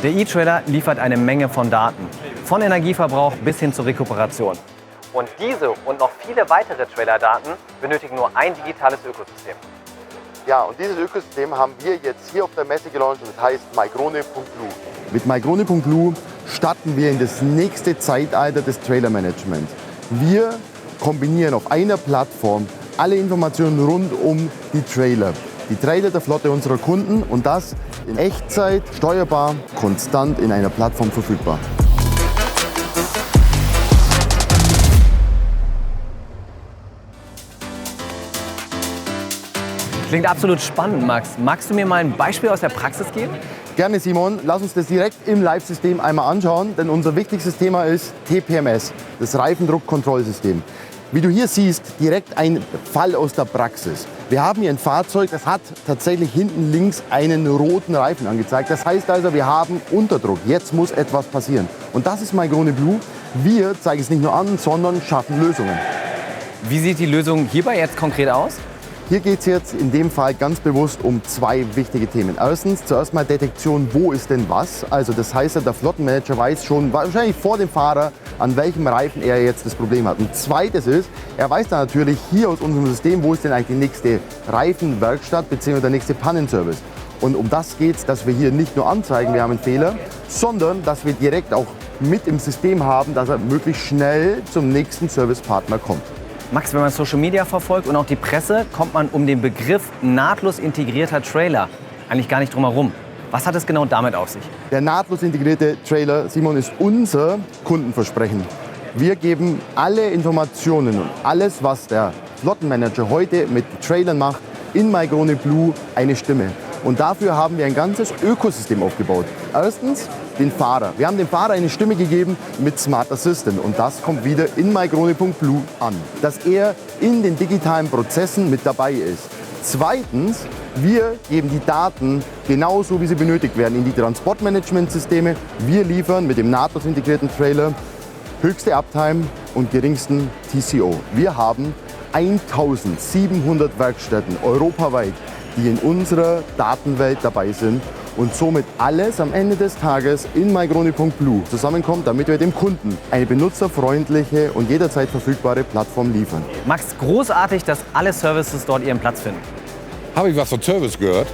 Der E-Trailer liefert eine Menge von Daten, von Energieverbrauch bis hin zur Rekuperation. Und diese und noch viele weitere Trailerdaten benötigen nur ein digitales Ökosystem. Ja, und dieses Ökosystem haben wir jetzt hier auf der Messe gelauncht und das heißt mygrone.lu. Mit mygrone.lu starten wir in das nächste Zeitalter des Trailer-Managements. Wir kombinieren auf einer Plattform alle Informationen rund um die Trailer der Flotte unserer Kunden und das in Echtzeit, steuerbar, konstant in einer Plattform verfügbar. Klingt absolut spannend, Max. Magst du mir mal ein Beispiel aus der Praxis geben? Gerne, Simon. Lass uns das direkt im Live-System einmal anschauen, denn unser wichtigstes Thema ist TPMS, das Reifendruckkontrollsystem. Wie du hier siehst, direkt ein Fall aus der Praxis. Wir haben hier ein Fahrzeug, das hat tatsächlich hinten links einen roten Reifen angezeigt. Das heißt also, wir haben Unterdruck. Jetzt muss etwas passieren. Und das ist mygrone.lu. Wir zeigen es nicht nur an, sondern schaffen Lösungen. Wie sieht die Lösung hierbei jetzt konkret aus? Hier geht es jetzt in dem Fall ganz bewusst um zwei wichtige Themen. Erstens, zuerst mal Detektion, wo ist denn was? Also das heißt, der Flottenmanager weiß schon wahrscheinlich vor dem Fahrer, an welchem Reifen er jetzt das Problem hat. Und zweites ist, er weiß dann natürlich hier aus unserem System, wo ist denn eigentlich die nächste Reifenwerkstatt bzw. der nächste Pannenservice. Und um das geht es, dass wir hier nicht nur anzeigen, wir haben einen Fehler, sondern dass wir direkt auch mit im System haben, dass er möglichst schnell zum nächsten Servicepartner kommt. Max, wenn man Social Media verfolgt und auch die Presse, kommt man um den Begriff nahtlos integrierter Trailer eigentlich gar nicht drum herum. Was hat es genau damit auf sich? Der nahtlos integrierte Trailer, Simon, ist unser Kundenversprechen. Wir geben alle Informationen und alles, was der Flottenmanager heute mit Trailern macht, in mygrone.lu eine Stimme. Und dafür haben wir ein ganzes Ökosystem aufgebaut. Erstens den Fahrer. Wir haben dem Fahrer eine Stimme gegeben mit Smart Assistant und das kommt wieder in mygrone.lu an, dass er in den digitalen Prozessen mit dabei ist. Zweitens, wir geben die Daten genauso, wie sie benötigt werden, in die Transportmanagementsysteme. Wir liefern mit dem nahtlos integrierten Trailer höchste Uptime und geringsten TCO. Wir haben 1700 Werkstätten europaweit, die in unserer Datenwelt dabei sind und somit alles am Ende des Tages in mygrone.lu zusammenkommt, damit wir dem Kunden eine benutzerfreundliche und jederzeit verfügbare Plattform liefern. Max, großartig, dass alle Services dort ihren Platz finden. Habe ich was von Service gehört?